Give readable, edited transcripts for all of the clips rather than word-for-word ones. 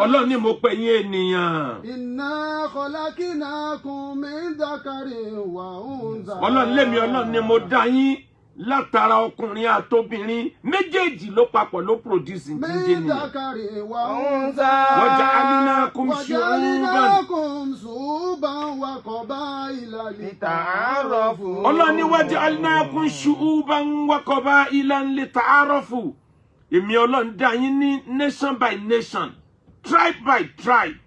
Ọlọ́run ní mo pè yín ènìyàn. Inna khalaqnakum min dhakarin wa untha. Ọlọ́run lémi Ọlọ́run ní mo dá yín látara ọkùnrin àtobìnrin méjèèjì ló papọ̀ ló produce ní Min jíjẹ nìyẹn. dhakarin wa untha. Waja'alnakum shu'uban wa qabaila lita'arafu. Ọlọ́run ní waja'alnakum shu'uban wa qabailan lita'arafu. Èmi Ọlọ́run dá yín ní nation by nation, tribe by tribe.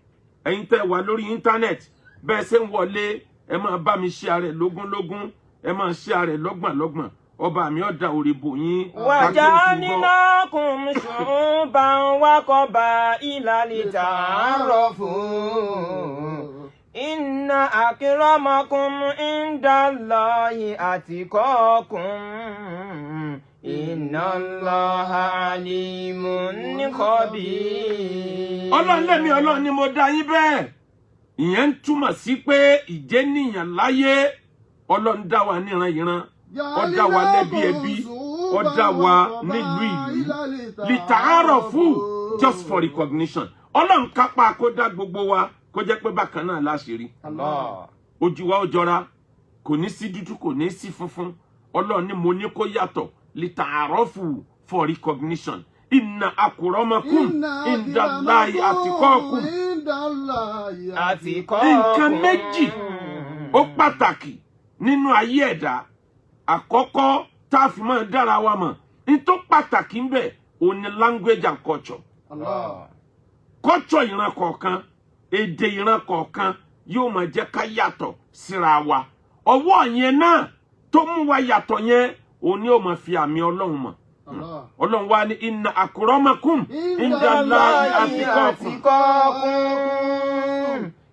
Ẹ̀yin tẹ́ wà lórí internet bẹ́ẹ̀ ṣe ń wọlé ẹ máa bá mi share rẹ̀ lógúnlógún, ẹ máa share rẹ̀ lọ́gbọ̀nlọ́gbọ̀n. Ọba mi ó dá orí bò yín. Waja'alnakum shu'uban wa qabaila lita'arafu. Inna akramakum indallahi atqakum. Inna Allaha alimun khabir. Ọlọ́run lémi Ọlọ́run ni mo dá yín bẹ́ẹ̀. Ìyẹn ń túmọ̀ sí pé ìjẹ́nìyàn láyé Ọlọ́run dá wa níran-ìran. Ó dá wa lẹ́bí-ẹbí. Ó dá wa nílùú ìlú. Lita'arafu, just for recognition. Ọlọ́run kápá kó dá gbogbo wa kó jẹ́ pé bákan náà láṣìírí. Allah. Ojú wa ó jọra, kò ní sí dúdú, kò ní sí funfun. Ọlọ́run ní mo ní kó yàtọ̀. Lita'arafu, for recognition. Inna akramakum indallahi atqakum. Nǹkan méjì ó pàtàkì nínú ayé ẹ̀dá. Àkọ́kọ́ tá a fi máa dára wa mọ̀. Ní tó pàtàkì ń bẹ òun ni language and culture. Allah. Culture ìran kọ̀ọ̀kan, èdè ìran kọ̀ọ̀kan yóò máa jẹ́ ká yàtọ̀ síra wa. Ọwọ́ yẹn náà tó mú wa yàtọ̀ yẹn òun ni ó máa fi àmì Ọlọ́run mọ̀. Ọlọ́run wá ní inna akramakum indallahi atqakum.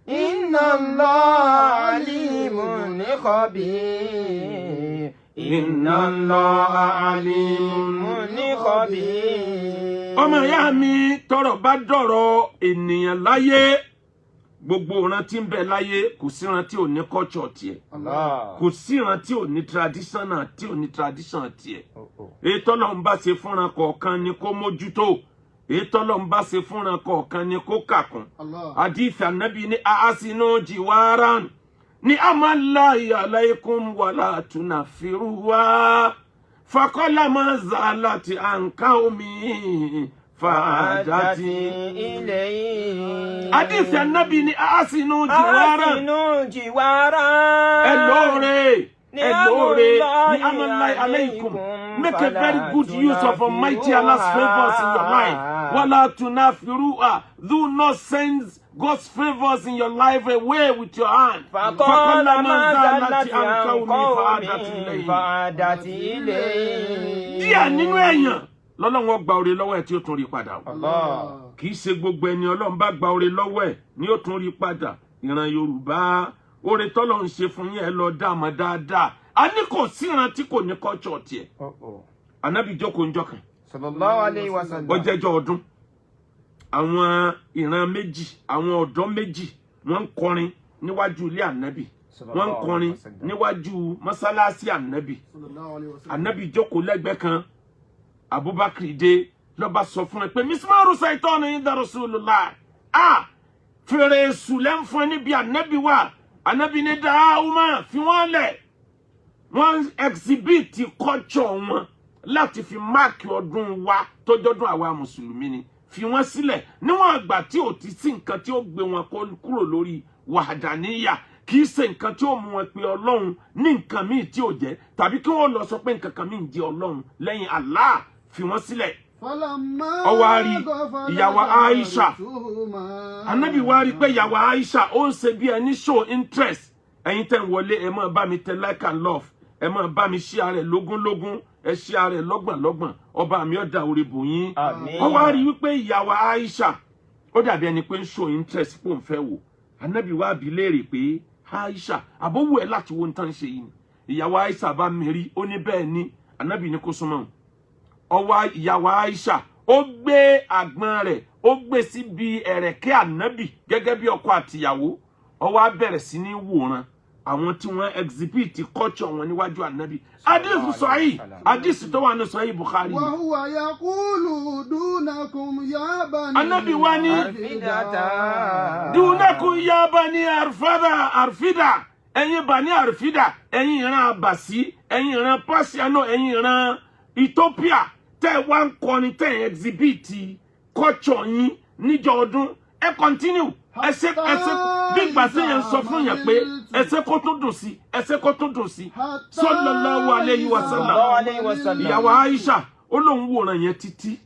Inna Allaha alimun khabir. Inna Allaha alimun khabir. Ọmọ ìyá mi tọ́rọ̀ bá dọ̀rọ̀ ènìyàn láyé, gbogbo ìran tí ń bẹ láyé kò sí ìran tí ò ní culture tiẹ̀. Allah. Kò sí ìran tí ò ní traditional tí ò ní tradition tiẹ̀. Èyí tọ́lọ́run bá ṣe fúnra kọ̀ọ̀kan ni kó mójútó. Èyí tọ́lọ́run bá ṣe fúnra kọ̀ọ̀kan ni kó kàkún. Hadith Ànábì ní ahsinu jiwaran ní amallahi alaykum wala tunafiruha. Faqala ma zalati an qaumi fa'adati ilayhi. Hadith Ànábì ní ahsinu jiwaran. Ahsinu jiwaran. Elore ni amallahi alaykum. Make a very good use of Almighty Allah's favors in your life. Wala tunafiruha. Do not send God's favors in your life away with your hand. Faqala ma zalati an qaumi fa'adati ilayhi. Díẹ̀ nínú èèyàn lọ́lọ́run gba oore lọ́wọ́ ẹ̀ tí ó tún rí padà. Allah. Kì í ṣe gbogbo ẹni Ọlọ́run bá gba oore lọ́wọ́ ẹ̀ ni ó tún rí padà. Ìran Yorùbá oore tọ́lọ́run ṣe fún yín ẹ lọ dá mọ̀ dáadáa. A ní kò sí ìran tí kò ní culture tiẹ̀. Ànábì jókòó ńjọ́ kan. Sallallahu alayhi wa sallam. Ó jẹ́jọ́ ọdún. Àwọn ìran méjì, àwọn ọ̀dọ́ méjì wọ́n ń kọrin níwájú ilé Ànábì. Wọ́n ń kọrin níwájú mọ́sálásí Ànábì. Ànábì jókòó lẹ́gbẹ̀ẹ́ kan. Abubakar dé ló bá sọ fún ẹ pé mismaru saitani inda Rasulullah. Fèrè èṣù lẹ́ ń fún ẹ níbi Ànábì wà. Ànábì ní dáhùmá fi wọ́n lẹ̀. Wọ́n exhibit culture wọn láti fi máàkì ọdún wa tọ́jọ́dún àwa mùsùlùmí ni. Fi wọ́n sílẹ̀ níwọ̀n àgbà tí ò ti sí nǹkan tí ó gbé wọn kúrò lórí wàhádàníyà. Kì í ṣe nǹkan tí ó mú wọn pe Ọlọ́run ní nǹkan míì tí ò jẹ́ tàbí kí wọ́n lọ sọ pé nǹkan kan míì jẹ́ Ọlọ́run lẹ́yìn Allah. Fi wọ́n sílẹ̀. Ó wá rí ìyàwó Aisha. Ànábì wá rí pé ìyàwó Aisha ó ń ṣe bí ẹni show interest. Ẹ̀yin tẹ́ ń wọlé ẹ máa bá mi tẹ like and love. Ẹ máa bá mi share rẹ̀ lógúnlógún. Ẹ share rẹ̀ lọ́gbọ̀nlọ́gbọ̀n. Ọba mi ó dá orí bò yín. Ó wá rí wípé ìyàwó Aisha ó dàbí ẹni pé ń show interest pé òun fẹ́ wò. Ànábì wá bi léèrè pé Aisha àbówó ẹ láti wo nǹkan ṣe yìí ni. Ìyàwó Aisha bá mẹ́rí ó ní bẹ́ẹ̀ ni. Ànábì ní kó súnmọ́. Ọwọ́ ìyàwó Aisha ó gbé àgbọn rẹ̀ ó gbé síbi ẹ̀rẹ̀kẹ́ Ànábì gẹ́gẹ́ bí ọkọ àtìyàwó. Ó wá bẹ̀rẹ̀ sí ní wòran àwọn tí wọ́n exhibit culture wọn níwájú ànábì hadith sahih hadith tó wà ní sahih Bukhari wa huwa yaqulu dunakum ya bani ànábì wá ní Arfidata. dunakum ya bani arfida ẹ̀yin bani arfida ẹ̀yin ìran abasi ẹ̀yin ìran persiano ẹ̀yin ìran Ethiopia tẹ́ wá ń kọrin tẹ́ exhibit culture yín níjọ́ ọdún ẹ continue ẹsẹ bí ìgbà tí yẹn sọ fún yẹn pé ẹsẹ kó tó dùn sí ẹsẹ kó tó dùn sí sallallahu alayhi wa sallam ìyàwó Aisha ó lóun wòran yẹn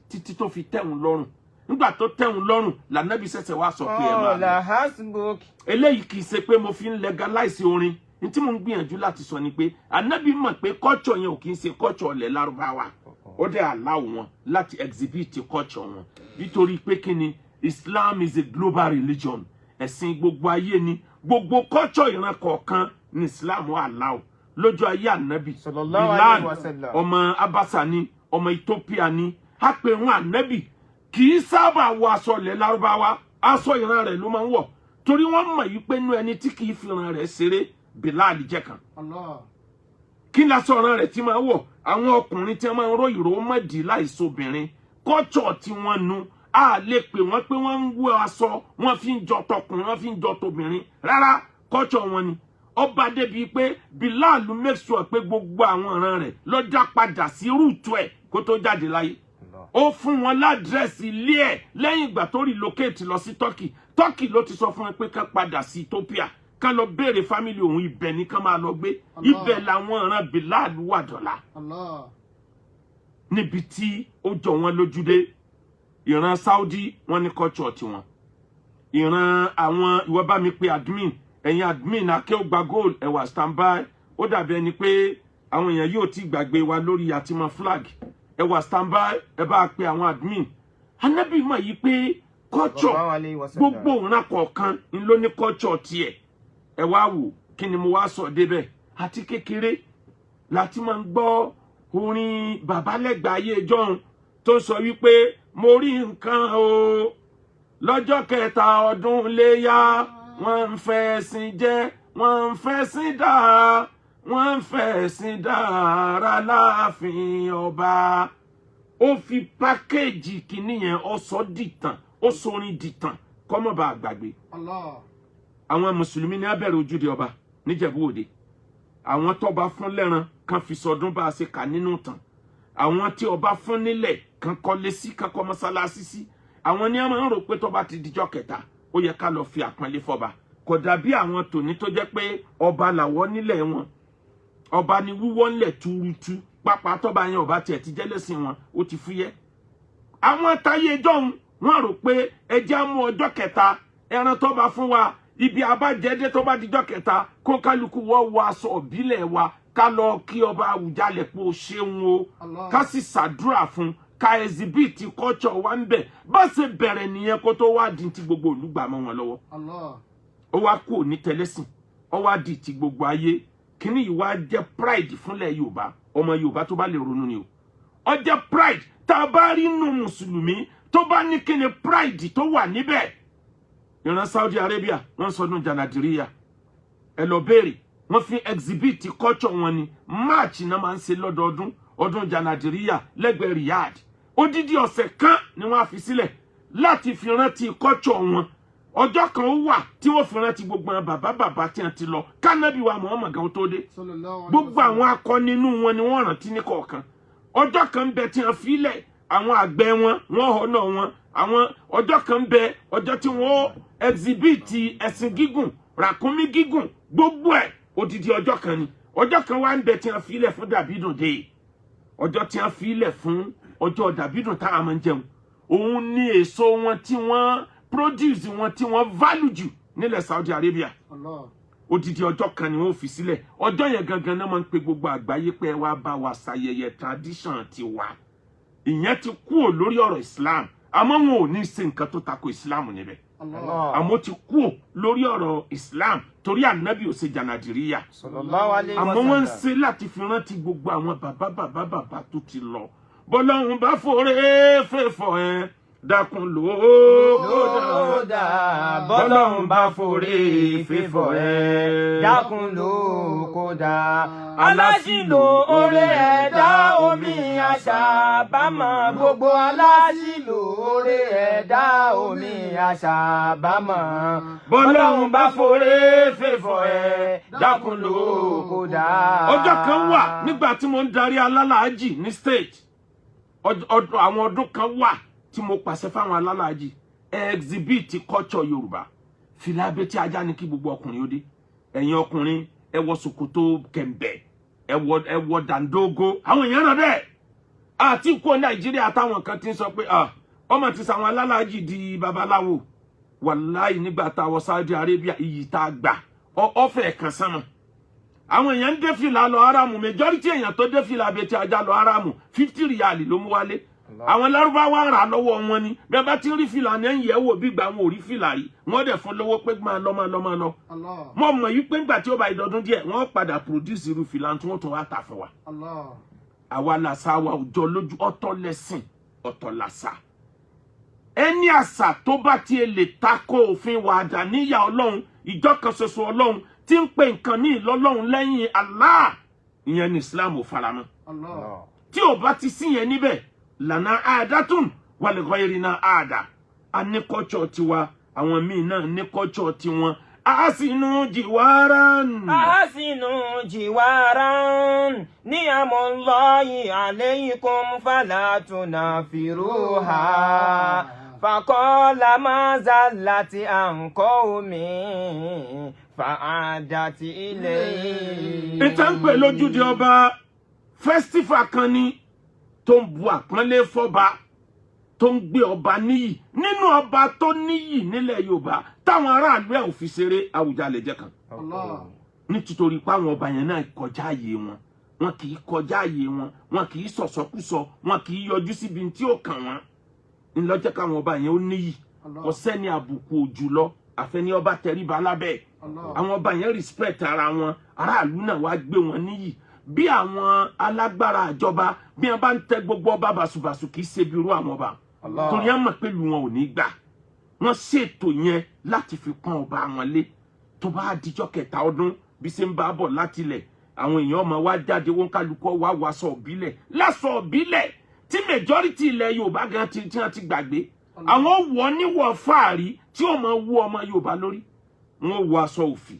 títí tó fi tẹ̀hún lọ́rùn nígbà tó tẹ̀hún lọ́rùn lànàbí ṣẹ̀ṣẹ̀ wá sọ pé ẹ máa eléyìí kì í ṣe pé mo fi ń legalize orin ní tí mo ń gbìyànjú láti sọ ni pé ànábì mọ̀ pé culture yẹn ò kì í ṣe culture ilẹ̀ Lárúbáwá ó dẹ̀ allow wọn láti exhibit culture wọn nítorí pé kí ni Islam is a global religion. Ẹ̀sìn gbogbo ayé ni. Gbogbo culture ìran kọ̀ọ̀kan ní Islam wà allow. Lọ́jọ́ ayé ànábì. Bilal ọmọ Abasa ni, ọmọ Ethiopia ni. A pè wọ́n ànábì. Kì í sábà wọ aṣọ ilẹ̀ Lárúbáwá. Aṣọ ìran rẹ̀ ló máa ń wọ̀. Torí wọ́n mọ̀ yí pé inú ẹni tí kì í fi ìran rẹ̀ ṣeré Bilal jẹ́ kan. Kí ni aṣọ ìran rẹ̀ tí máa ń wọ̀? Àwọn ọkùnrin tí wọ́n máa ń ró ìró mọ́dì láìsobìnrin. Culture tí wọ́n nu. A lè pè wọ́n pé wọ́n ń wọ aṣọ wọ́n fi ń jọ tọkùnrin wọ́n fi ń jọ tobìnrin rárá culture wọn ni ọba débi pé Bilal make sure pé gbogbo àwọn ọ̀ràn rẹ̀ lọ́jà padà sí rúùtù ẹ̀ kó tó jáde láyé ó fún wọn ládírẹ́sì ilé ẹ̀ lẹ́yìn ìgbà tó relocate lọ sí Turkey ló ti sọ fún wọn pé ká padà sí Ethiopia ká lọ béèrè family òun ibẹ̀ ní ká máa lọ gbé ibẹ̀ làwọn ọ̀ràn Bilal wà dọ̀la níbi tí ó jọ wọn lójúdé ìran Saudi wọ́n ní culture tiwọn ìran àwọn ìwọ bá mi pé admin ẹ̀yin admin akeogba gold ẹwà standby ó dàbí ẹni pé àwọn èèyàn yóò ti gbàgbé wa lórí àtìmọ̀ flag ẹwà standby ẹ bá pé àwọn admin Ànábì mọ̀ yìí pé culture gbogbo ìran kọ̀ọ̀kan ń ló ní culture tiẹ̀ ẹ wá wò kí ni mo wá sọ débẹ̀ àti kékeré láti máa ń gbọ́ orin babalẹ́gbàá ayé jọ̀hún tó sọ wípé mo rí nǹkan o lọ́jọ́ kẹta ọdún léyá wọ́n ń fẹ́ sin jẹ́ wọ́n ń fẹ́ sin dá wọ́n ń fẹ́ sin dára láàfin ọba ó fi pákéjì kìíní yẹn ó sọ dìtàn ó sorin dìtàn kọ́mọ̀ bá gbàgbé àwọn mùsùlùmí ní abẹ́rẹ́ ojúde ọba níjẹ̀bú òde àwọn tọ́ba fún lẹ́ran kan fi sọdún bá a ṣe kà nínú tàn àwọn tí ọba fún nílẹ̀ kan kọ́lé sí kan kọ́ mọ́sálásí sí àwọn ní a máa ń rò pé tó bá ti dijọ́ kẹta ó yẹ ká lọ fi àpọ́nlé fọba kò dàbí àwọn tòní tó jẹ́ pé ọba làwọ́ nílẹ̀ wọn ọba ni wíwọ́ nílẹ̀ túrútú pápá tọ́ba yẹn ọba tiẹ̀ ti jẹ́lẹ́sìn wọn ó ti fúyẹ́ àwọn táyé jọ̀hún wọ́n rò pé ẹjẹ́ mú ọjọ́ kẹta ẹran tọ́ba fún wa ibi abájẹ́dé tó bá dijọ́ kẹta kó kálukú wọ́ wọ aṣọ òbílẹ̀ wa ká lọ kí ọba Àwùjalẹ̀ pé ó ṣeun o ká sì ṣàdúrà fún ká exhibit culture wa ń bẹ̀ bá ṣe bẹ̀rẹ̀ nìyẹn kó tó wá di ti gbogbo olùgbà mọ́ wọn lọ́wọ́ ó wá kú ní tẹlẹ́sìn ó wá di ti gbogbo ayé kíní yìí wá jẹ́ pride fúnlẹ̀ Yorùbá ọmọ Yorùbá tó bá lè ronú ni o ó jẹ́ pride tá a bá rí nù mùsùlùmí tó bá ní kíni pride tó wà níbẹ̀ ìran Saudi Arabia wọ́n sọdún janadiriya ẹ lọ béèrè wọ́n fi exhibit culture wọn ni march náà máa ń ṣe lọ́dọọdún ọdún janadiriya lẹ́gbẹ̀ẹ́ Riyadh odidi ọ̀sẹ̀ kan ni wọ́n á fi sílẹ̀ láti fi rántí culture wọn ọjọ́ kan ó wà tí wọ́n fi rántí gbogbo àwọn bàbá tí wọ́n ti lọ kánábì wa Muhammad gan tó dé gbogbo àwọn akọni inú wọn ni wọ́n rántí ní kọ̀ọ̀kan ọjọ́ kan bẹ tí wọ́n fi lẹ̀ àwọn àgbẹ̀ wọn họnà wọn àwọn ọjọ́ kan bẹ ọjọ́ tí wọ́n exhibit ẹ̀sìn gígùn ràkúnmí gígùn gbogbo ẹ̀ odidi ọjọ́ kan ni ọjọ́ kan wá ń bẹ tí wọ́n fi lẹ̀ fún dàbídùn dé ọjọ́ tí wọ́n fi lẹ̀ fún ọjọ́ dàbídùn tá a máa ń jẹun òun ní èso wọn tí wọ́n produce wọn tí wọ́n value jù nílẹ̀ Saudi Arabia odidi ọjọ́ kan ni wọ́n fi sílẹ̀ ọjọ́ yẹn gangan náà máa ń pe gbogbo àgbáyé pé ẹ wá bá wa ṣayẹyẹ tradition ti wa ìyẹn ti kúrò lórí ọ̀rọ̀ Islam àmọ́ wọn ò ní ṣe nǹkan tó tako Islam níbẹ̀ àmọ́ ti kúrò lórí ọ̀rọ̀ Islam torí ànábì ò ṣe jànàdìríyà àmọ́ wọ́n ń ṣe láti fi rántí gbogbo àwọn bàbá tó ti lọ bọ́lọ́hun bá fòrè fèfọ̀ ẹ dákun lò ó dá bọ́lọ́run bá forí fífọ̀ ẹ dákun lò kó dá aláṣìlò oore ẹ̀dá omi àṣàbámọ̀ gbogbo aláṣìlò oore ẹ̀dá omi àṣàbámọ̀ bọ́lọ́run bá forí fífọ̀ ẹ dákun lò kó dá. ọjọ́ kan wà nígbà tí mo ń darí alálàájì ní stage àwọn ọdún kan wà tí mo pàṣẹ fáwọn alálàájì exhibit culture Yorùbá fìlà abẹ́tí ajá ní kí gbogbo ọkùnrin ó dé ẹ̀yin ọkùnrin ẹ wọ ṣòkòtò kẹ̀m̀bẹ̀ ẹ wọ dàndógó àwọn èèyàn náà bẹ́ẹ̀ àti kó Nàìjíríà táwọn kan ti ń sọ pé ọmọ ti sàwọn alálàájì di babaláwo wàláì nígbà táwọn Saudi Arabia iyì tá a gbà ọ̀fẹ́ kan sánmà àwọn èèyàn ń dé fìlà lọ haramu majority èèyàn tó dé fìlà abẹ́tí ajá lọ haramu 50 riyali ló mú wálé àwọn Lárúbáwá rà lọ́wọ́ wọn ni bẹ́ẹ̀ bá ti rí fìlà ní ẹ̀yìn ẹ̀wò bí gbà wọn ò rí fìlà rí wọ́n dẹ̀ fún lọ́wọ́ pé máa lọ mo mọ̀ yí pé ńgbà tí ó bá ìdọ̀dún díẹ̀ wọ́n padà produce irú fìlà tí wọ́n tún wá tà fún wa àwa làṣà wa òjò lójú ọ̀tọ̀ lẹ́sìn ọ̀tọ̀ làṣà ẹni àṣà tó bá ti lè tako òfin wàdà níyà Ọlọ́run ìjọ kan ṣoṣo Ọlọ́run tí ń pe nǹkan ní ìlọ́lọ́run lẹ́yìn Allah ìyẹn ní Islam ò faramọ́ tí ò bá ti sí yẹn níbẹ̀ lànà àádátùn wà lè kọ́ ìrìnà àádá a ní kọ́tsọ̀ tiwa àwọn míì náà ní kọ́tsọ̀ tiwọn ahasinu jiwaran ni'amullahi alaykum fala tunafiruha faqala ma zallati an qawmi fa'adati ilayhi. ìtàn pè lójúde ọba festival kan ni tó ń bu àpọ́nlé fọ́ba tó ń gbé ọba níyì nínú ọba tó níyì nílẹ̀ Yorùbá táwọn aráàlú ẹ̀ ò fi ṣeré Àwùjalẹ̀ jẹ́ kan nítorí pé àwọn ọba yẹn náà kọjá ààyè wọn kì í kọjá ààyè wọn kì í sọ̀sọ́kúsọ wọn kì í yọjú síbi tí ó kàn wọ́n ńlọ́jẹ́ káwọn ọba yẹn ó níyì kò sẹ́ni àbùkù òjùlọ àfẹ́ni ọba tẹríba lábẹ́ àwọn ọba yẹn respect ara wọn aráàlú náà wá gbé wọn níyì bí àwọn alágbára àjọba bí wọn bá ń tẹ gbogbo ọba bàṣubàṣu kì í ṣe bí irú àwọn ọba torí wọn mọ̀ pé lu wọn ò ní gbà wọn ṣètò yẹn láti fi pọ́n ọba wọn lé tó bá dijọ́ kẹta ọdún bí ṣe ń bá bọ̀ láti ilẹ̀ àwọn èèyàn ọmọ wa jáde wọn kálukọ wá wàṣọ òbílẹ̀ láṣọ òbílẹ̀ tí majority ilẹ̀ Yorùbá gan tí wọn ti gbàgbé àwọn wọ níwọ̀ fáàrí tí ó máa wú ọmọ Yorùbá lórí wọn wọ aṣọ òfì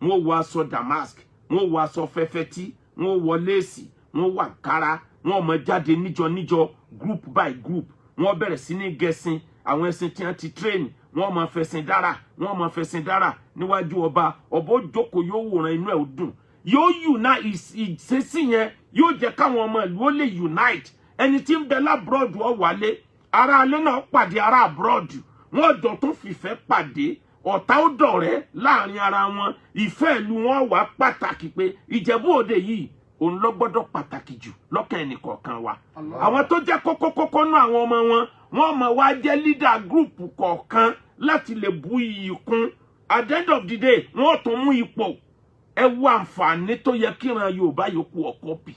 wọn wọ aṣọ damask wọn wọ aṣọ fẹfẹtí wọn wọ léèsì wọn wọ àǹkárá wọn máa jáde níjọ group by group wọn bẹ̀rẹ̀ sí ní gẹ̀sìn àwọn ẹṣin tí wọn ti train wọn máa fẹ̀sìn dára níwájú ọba jókòó yóò wòran inú ẹ̀ ó dùn yóò unite ìṣesí yẹn yóò jẹ́ káwọn ọmọ ìlú ó lè unite ẹni tí ń bẹ lábroad ó wálé ará alẹ́ náà pàdé ará abroad wọn jọ tún fìfẹ́ pàdé ọ̀tá ó dọ̀rẹ́ láàrin ara wọn ìfẹ́ ìlú wọn wà pàtàkì pé Ìjẹ̀bú Òde yìí òun ló gbọ́dọ̀ pàtàkì jù lọ́kàn ẹnìkọ̀ọ̀kan wa àwọn tó jẹ́ kókó nú àwọn ọmọ wọn máa wá jẹ́ leader group kọ̀ọ̀kan láti lè bu iyì kún at the end of the day wọ́n tún mú ipò ẹ wo àǹfààní tó yẹ kíran Yorùbá yòókù ọ̀kọ́ bì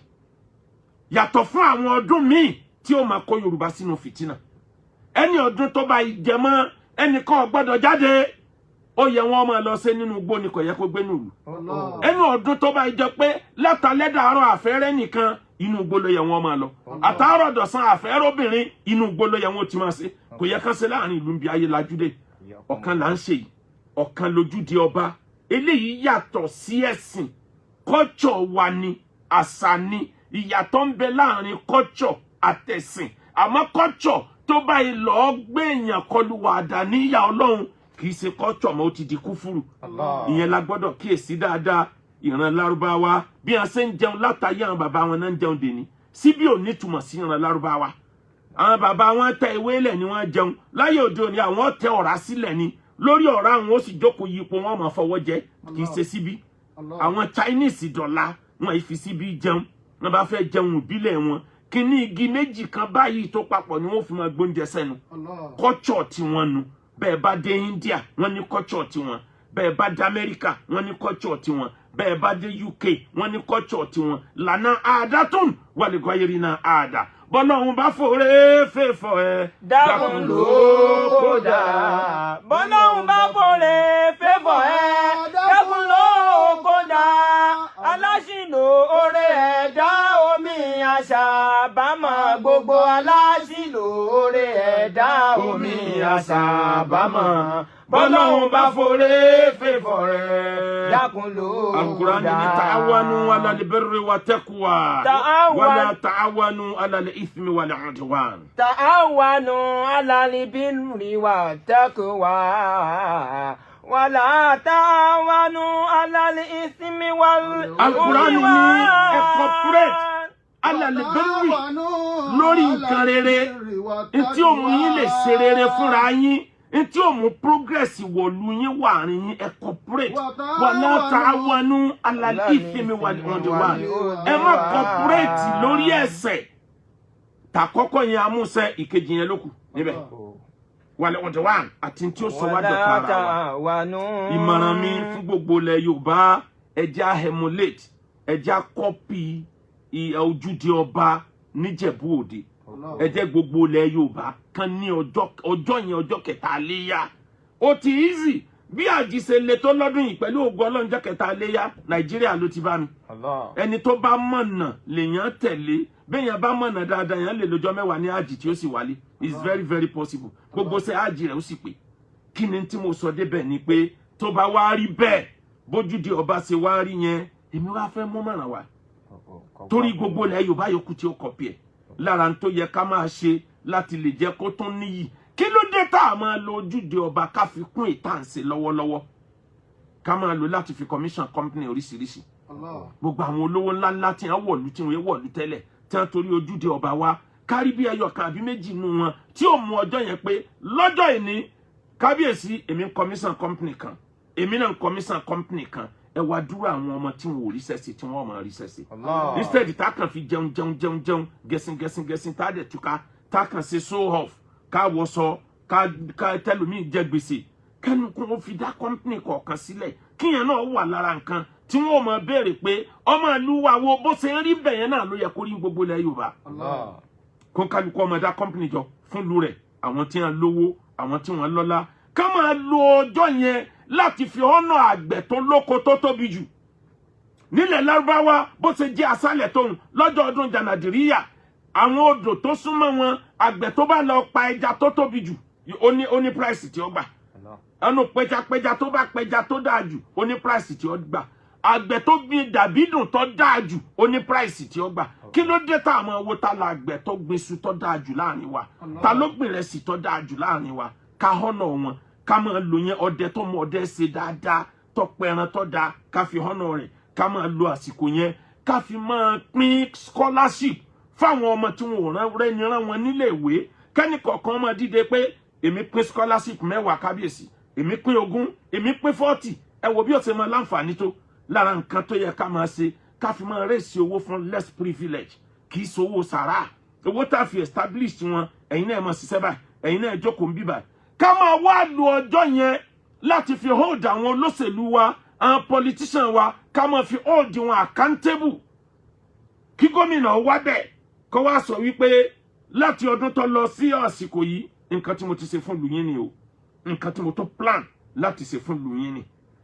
yàtọ̀ fún àwọn ọdún míì tí ó máa kó Yorùbá sínú fìtínà ẹni ọdún tó bá jẹmọ́ ẹnìkan ò gbọ́dọ̀ jáde ó yẹ wọn máa lọ ṣe nínú igbó ni kò yẹ kó gbé nùlù ẹni ọdún tó bá jẹ pé látàlẹ́dàárọ̀ àfẹ́rẹ́ nìkan inú igbó ló yẹ wọn máa lọ àtàárọ̀ dọ̀sán àfẹ́rẹ́ obìnrin inú igbó ló yẹ wọn ti máa ṣe kò yẹ kán ṣe láàrin ìlú bí ayé lajúdé ọ̀kan là ń ṣe yìí ọ̀kan lójúde ọba eléyìí yàtọ̀ sí ẹ̀sìn culture wa ni àṣà ni ìyàtọ̀ ń bẹ láàrin culture àtẹ̀sìn àmọ́ culture tó bá lọ gbé èèyàn kọlu wàdà níyà Ọlọ́run kì í ṣe culture mọ́ ó ti di kúfúrù ìyẹn la gbọ́dọ̀ kíyèsí dáadáa ìran Lárúbáwá bí wọ́n ṣe ń jẹun látàyè àwọn bàbá wọn náà ń jẹun dèní síbí ò ní túmọ̀ sí ìran Lárúbáwá àwọn bàbá wọn tẹ ewé lẹ̀ ni wọ́n jẹun láyé òde òní àwọn tẹ ọ̀rá sílẹ̀ ni lórí ọ̀rá àwọn ó sì jókòó yípo wọn máa fọwọ́ jẹ kì í ṣe síbí àwọn Chinese dọ̀la wọn ì fi síbí jẹun wọn bá fẹ́ jẹun ìbílẹ̀ wọn kíní igi méjì kan báyìí tó papọ̀ ni wọ́n fi máa gbóúnjẹ sẹ́nu culture tí wọ́n nu bẹ́ẹ̀ bá dé India wọ́n ní culture tí wọ́n bẹ́ẹ̀ bá dé America wọ́n ní culture tí wọ́n bẹ́ẹ̀ bá dé UK wọ́n ní culture tí wọ́n lànà àádátùn wàlẹ̀kọ́ ayélujára àádá bọ́lọ́hun bá fòrè fèfọ̀ ẹ dákun ló kó dà. bọ́lọ́hun bá fòrè fèfọ̀ ẹ dákun ló kó dà. aláṣìlò oore ẹ̀dá omi àṣà bámọ̀ gbogbo aláṣìlò oore ẹ̀dá omi àṣà bámọ̀. bọ́lọ́hun bá fòrè fèfọ̀ ẹ dákun ló kó dà. Al-Qur'an ní ta'awanu 'ala al-birri wa taqwa wa la ta'awanu 'ala al-ithmi wal 'udwan. تعاونوا على البر والتقوى ولا تعاونوا على الإثم Al-Qur'an ní ẹ cooperate 'ala al-birri lórí nǹkan rere ntí ó mú yín lè ṣe rere fúnra yín ntí ó mú progress wọ̀lú yín wà rìn yín ẹ cooperate wala ta'awanu 'ala al-ithmi wal 'udwan. ẹ má cooperate lórí ẹ̀ṣẹ̀ tàkọ́kọ́ yẹn amúṣẹ ìkejì yẹn lókù níbẹ̀ wal 'udwan àti tí ó sọ wá dọ̀tá ara wa. ìmọ̀ràn mi fún gbogbo ilẹ̀ Yorùbá ẹja emulate ẹja copy ojúde ọba níjẹ̀bú Òde ẹ jẹ́ gbogbo ilẹ̀ Yorùbá kan ní ọjọ́ yẹn ọjọ́ kẹta léyà ó ti easy bí àjíṣe le tó lọ́dún yìí pẹ̀lú ògo Ọlọ́run jẹ́ kẹta léyà Nàìjíríà ló ti bá mi ẹni tó bá mọ̀nà lèèyàn tẹ̀lé béèyàn bá mọ̀nà dáadáa yẹn lè lọ́jọ́ mẹ́wàá ní àjì tí ó sì wálé it's very very possible gbogbo ṣe àjì rẹ̀ ó sì pé kí ni tí mo sọ débẹ̀ ni pé tó bá wá rí bẹ́ẹ̀ bójúde ọba ṣe wá rí yẹn èmi wá fẹ́ mú mọ̀ràn wá torí gbogbo ilẹ̀ Yorùbá yòókù tí ó kọ̀pì ẹ̀ lára tó yẹ ká máa ṣe láti lè jẹ́ kó tún níyì kí ló dé tá a máa lo ojúde ọba ká fi kún ìtànṣe lọ́wọ́lọ́wọ́ ká máa lo láti fi commission company oríṣiríṣi gbogbo àwọn olówó ńláńlá tí wọ́n wọ̀lú tí wọ́n wọ̀lú tẹ́lẹ̀ tí wọ́n torí ojúde ọba wá kárí bí ẹyọ kan àbí méjì nù wọn tí ó mú ọjọ́ yẹn pé lọ́jọ́ ìní kábíyèsí èmi ń commission company kan èmi náà ń commission company kan ẹ wá dúró àwọn ọmọ tí wọn ò rí sẹ́sì tí wọ́n máa rí sẹ́sì instead tá kàn fi jẹun gẹ̀sìn tá dẹ̀ túká tá kàn ṣe show off ká wọṣọ ká tẹlómìn jẹ gbèsè kẹ́nu kún ó fi dá company kọ̀ọ̀kan sílẹ̀ kíyẹn náà wà lára nǹkan tí wọ́n máa béèrè pé ọmọ ìlú wa wo bó ṣe ń rí bẹ̀yẹn náà ló yẹ kó rí gbogbo ilẹ̀ Yorùbá kó kálukú ọmọ dá company jọ fún lu rẹ̀ àwọn tí wọ́n lówó àwọn tí wọ́n lọ́lá ká máa lo ọjọ́ yẹn láti fi ọ̀nà àgbẹ̀ tó lóko tó tóbi jù nílẹ̀ Lárúbáwá bó ṣe jẹ́ aṣálẹ̀ tóun lọ́jọ́ ọdún jànàdìríyà àwọn odò tó súnmọ́ wọn àgbẹ̀ tó bá lọ pa ẹja tó tóbi jù ó ní price tí ó gbà ẹnu pẹjapẹja tó bá pẹja tó dáa jù ó ní price tí ó gbà àgbẹ̀ tó gbin dàbídùn tó dáa jù ó ní price tí ó gbà kí ló dé tá àwọn owó tá la àgbẹ̀ tó gbin iṣu tó dáa jù láàrin wa ta ló gbin ìrẹsì tó dáa jù láàrin wa ká họ́nà wọn ká máa lo yẹn ọdẹ tó mọ ọdẹ ṣe dáadáa tó pẹran tó dáa ká fi họ́nà rẹ̀ ká máa lo àsìkò yẹn ká fi máa pín scholarship fáwọn ọmọ tí wọn ò rẹ́ni rán wọn nílé ìwé kẹ́ni kọ̀ọ̀kan máa dìde pé èmi pín scholarship 10 kábíyèsí èmi pín 20 èmi pín 40 ẹ wo bí ó ṣe máa láǹfààní tó lára nǹkan tó yẹ ká máa ṣe ká fi máa rèsì owó fún less privilege kì í ṣowó sàrà owó tá a fi establish wọn ẹ̀yin náà máa ṣiṣẹ́ báyìí ẹ̀yin náà jókòó ń bí báyìí ká máa wá lo ọjọ́ yẹn láti fi hold àwọn olóṣèlú wa àwọn politician wa ká máa fi hold wọn accountable kí gómìnà wá bẹ́ẹ̀ kó wá sọ wípé láti ọdún tó lọ sí àsìkò yìí nǹkan tí mo ti ṣe fún ìlú yín ni o nǹkan tí mo tó plan láti ṣe fún ìlú yín ni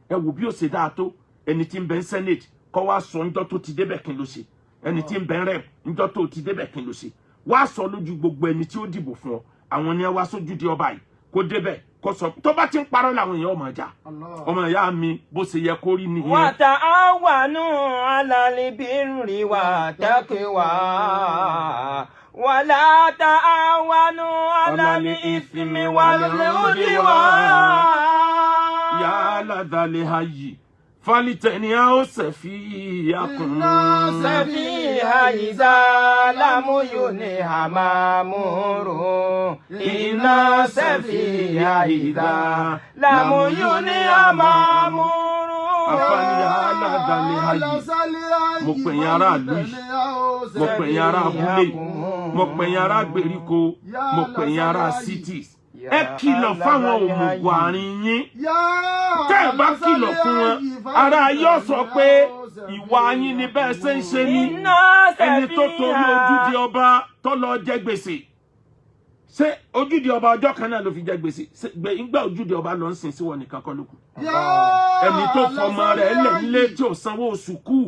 ẹ wò bí ó ṣe dáa tó ẹni tí ń bẹ senate kó wá sọ ńjọ́ tó ti débẹ̀ kí n ló ṣe ẹni tí ń bẹ rep ńjọ́ tó ti débẹ̀ kí n ló ṣe wá sọ lójú gbogbo ẹni tí ó dìbò fún ọ àwọn ni ẹ wá sójú di ọba yìí kó débẹ̀ kó sọ tó bá ti ń parọ́ làwọn èèyàn ọmọ ìjà ọmọ ìyá mi bó ṣe yẹ kó rí nìyẹn. wa ta'awanu 'ala al-birri wa taqwa wa la ta'awanu 'ala al-ithmi wal-'udwan. ya ladhal hayyi falitẹ̀ni a ó sẹ̀fí akùnrin. sẹ̀fí àyíṣà lámúyò ní àmàmúrò. iná sẹ̀fí àyíṣà lámúyò ní àmàmúrò. afáníyà aládàlẹ̀ ayé mo pè yín ará ìlú yìí mo pè yín ará abúlé mo pè yín ará gbèríko mo pè yín ará cities. ẹ kìlọ̀ fáwọn òmùgọ̀ àárín yín tẹ́ ẹ bá kìlọ̀ fún wọn ara yóò sọ pé ìwà yín ni bẹ́ẹ̀ ṣe ń ṣe ní ẹni tó torí ojúde ọba tó lọ jẹ gbèsè ṣé ojúde ọba ọjọ́ kan náà ló fi jẹ gbèsè ìgbà ojúde ọba lọ ń sìn sí wọn nìkan kọ́ ló kù ẹni tó fọmọ rẹ̀ lẹ̀ nílé tí ò sanwó oṣù kù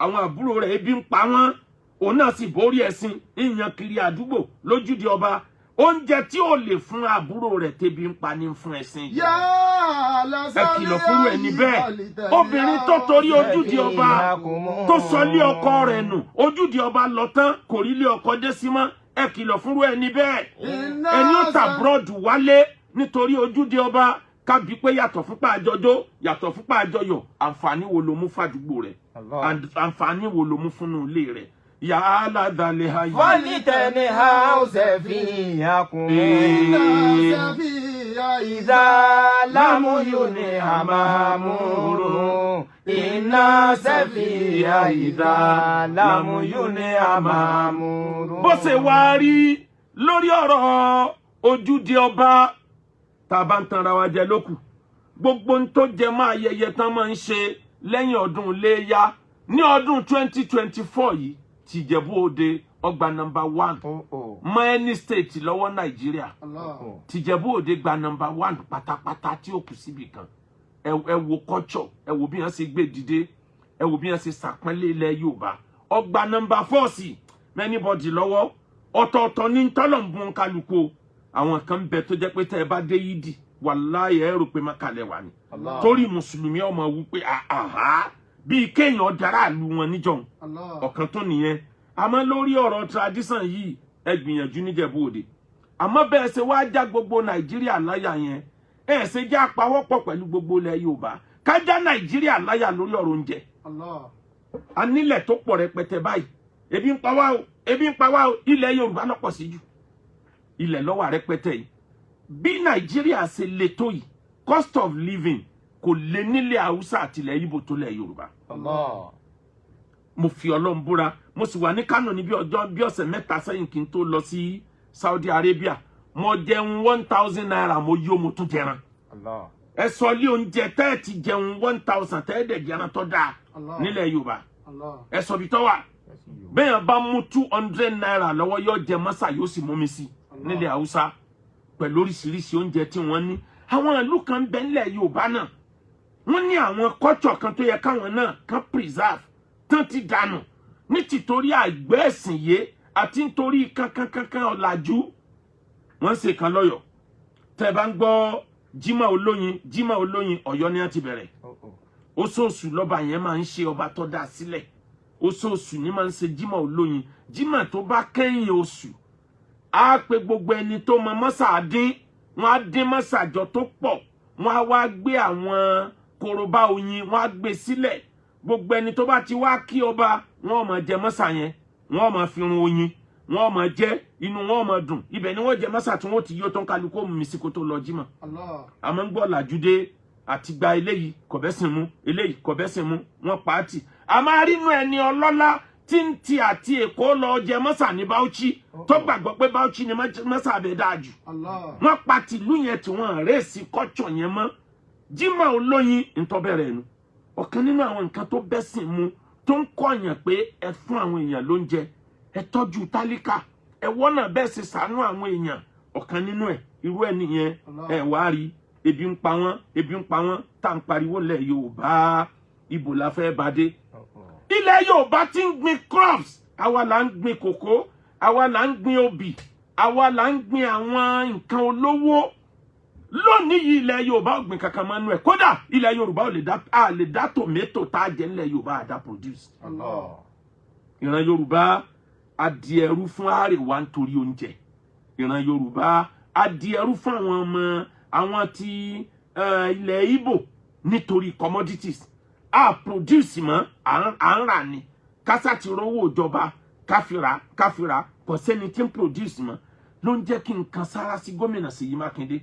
àwọn àbúrò rẹ̀ ebi ń pa wọ́n òun náà sì borí ẹ̀sìn ìyàn kiri àdúgbò lójúde ọba oúnjẹ tí ò lè fún àbúrò rẹ̀ tẹ́bi ń pa ní fún ẹ̀sìn yìí ẹ kìlọ̀ fúnrú ẹni bẹ́ẹ̀ obìnrin tó torí ojúde ọba tó sọ lé ọkọ rẹ̀ nù ojúde ọba lọ tán kò rí lé ọkọ dé sí mọ́ ẹ kìlọ̀ fúnrú ẹni bẹ́ẹ̀ ẹni ó ta búrọ́dù wálé nítorí ojúde ọba kábí pé yàtọ̀ fúnpá àjọjọ́ yàtọ̀ fúnpá àjọyọ̀ àǹfààní wo ló mú fàdúgbò rẹ̀ àǹfààní wo ló mú fúnnú ilé rẹ̀ يا لذلها ولتنها سفيهكم إذا لم ينها مأمور إن سفيها إذا لم ينها مأمور. bó ṣe wá rí lórí ọ̀rọ̀ ojúde ọba tá bá ń tanra wa jẹ lókù gbogbo ń tó jẹ mọ́ ayẹyẹ tán máa ń ṣe lẹ́yìn ọdún Iléyá ní ọdún 2024 yìí tìjẹ̀bú òde ọgbà number 1 mọ any state lọ́wọ́ Nàìjíríà tìjẹ̀bú òde gba number 1 pátápátá tí ó kù síbi kan ẹ wo culture ẹ wo bí wọ́n ṣe gbé dìde ẹ wo bí wọ́n ṣe ṣàpọ́nlé ilẹ̀ Yorùbá ọgbà number 4 sí anybody lọ́wọ́ ọ̀tọ̀ọ̀tọ̀ ní tọ́lọ̀mbùn kálukú àwọn kan bẹ tó jẹ́ pé tẹ́ ẹ bá dé yídì wàláhì ẹ rò pé mákàlẹ̀ wà ní torí mùsùlùmí ọmọ wí pé àhá bí kéèyàn dára lu wọn níjọun ọ̀kan tó nìyẹn àmọ́ lórí ọ̀rọ̀ tradition yìí ẹ gbìyànjú níjẹ̀bú òde àmọ́ bẹ́ẹ̀ ṣe wá já gbogbo Nàìjíríà láyà yẹn ẹ ṣe já pawọ́pọ̀ pẹ̀lú gbogbo ilẹ̀ Yorùbá ká já Nàìjíríà láyà lórí ọ̀rọ̀ oúnjẹ a nílẹ̀ tó pọ̀ rẹpẹtẹ báyìí ebi ń pa wá o ilẹ̀ Yorùbá lọ́pọ̀ sí jù ilẹ̀ ló wà rẹpẹtẹ yìí bí Nàìjíríà ṣe le tó yìí cost of living kò lè nílẹ̀ Haúsá àti ilẹ̀ Ìgbò tó lẹ̀ Yorùbá mo fi Ọlọ́run búra mo sì wà ní Kánò ní bí ọ̀sẹ̀ mẹ́ta sẹ́yìn kí n tó lọ sí Saudi Arabia mo jẹun 1000 naira mo yó mo tún jẹran ẹ sọ lé oúnjẹ tẹ́ ẹ ti jẹun 1000 tẹ́ ẹ dẹ̀ jẹran tó dáa nílẹ̀ Yorùbá ẹ sọ bí tọ́ wà bẹ́ẹ̀ bá mú 200 naira lọ́wọ́ yóò jẹ mọ́sà yóò sì mú mi sí nílẹ̀ Haúsá pẹ̀lú oríṣiríṣi oúnjẹ tí wọ́n ní àwọn ìlú kan bẹ nílẹ̀ Yorùbá náà wọ́n ní àwọn culture kan tó yẹ káwọn náà kan preserve tán ti dànù ní tìtorí àìgbẹ́ ẹ̀sìn yé àti nítorí kankan ọ̀làjú wọ́n ṣe kan lọ́yọ̀ tẹ́ bá ń gbọ́ Jímọ̀ Olóyin Ọ̀yọ́ ni wọ́n ti bẹ̀rẹ̀ oṣooṣù lọ́ba yẹn máa ń ṣe ọba tó dá sílẹ̀ oṣooṣù ni máa ń ṣe Jímọ̀ Olóyin Jímọ̀ tó bá kẹ́yìn oṣù á pe gbogbo ẹni tó mọ mọ́sà dín wọ́n á dín mọ́sà jọ tó pọ̀ wọ́n á wá gbé àwọn korobá oyin wọ́n á gbé sílẹ̀ gbogbo ẹni tó bá ti wá kí ọba wọ́n máa jẹ mọ́sà yẹn wọ́n máa fi run oyin wọ́n máa jẹ inú wọ́n máa dùn ibẹ̀ ni wọ́n jẹ mọ́sà tí wọ́n ti yó tó ń kálukú mi sí kó tó lọ Jímọ̀ àmọ́ ń gbọ́ làjúdé àti gba eléyìí kọ̀bẹ́sìn mú eléyìí kọ̀bẹ́sìn mú wọ́n pàtì àmọ́ arínú ẹni ọlọ́lá tí ń ti àti Èkó lọ jẹ mọ́sà ní Bauchi tó gbàgbọ́ pé Bauchi ni mọ́sà abẹ́ dáa jù wọ́n pàtì ìlú yẹn tí wọ́n rèésì kọ́tsọ̀ yẹn mọ́ Jímọ̀ Olóyin ntọ́bẹ̀rẹ̀ nu ọ̀kan nínú àwọn nǹkan tó bẹ́sìn mu tó ń kọ̀yàn pé ẹ fún àwọn èèyàn lóúnjẹ ẹ tọ́jú tálíkà ẹ wọ́nà bẹ́ẹ̀ sì ṣàánú àwọn èèyàn ọ̀kan nínú ẹ̀ irú ẹ̀ nìyẹn ẹ wá rí ebi ń pa wọ́n tá ń pariwo lẹ̀ Yorùbá ibo la fẹ́ bá dé ilẹ̀ Yorùbá ti ń gbin crops àwa là ń gbin kòkó àwa là ń gbin obì àwa là ń gbin àwọn nǹkan olówó lónìí yìí ilẹ̀ Yorùbá ò gbin kankan mọ́nú ẹ̀ kódà ilẹ̀ Yorùbá ò lè dá tòmẹ́tò tá a jẹ nílẹ̀ Yorùbá àdá produce ìran Yorùbá adìẹrú fún àrèwá nítorí oúnjẹ ìran Yorùbá adìẹrú fún àwọn ọmọ àwọn ti ilẹ̀ Ìgbò nítorí commodities a produce mọ́ à ń rà ní kásá ti rówó ìjọba káfíra kò sẹ́ni tí ń produce mọ́ ló ń jẹ́ kí n kan sára sí gómìnà Ṣèyí Mákindé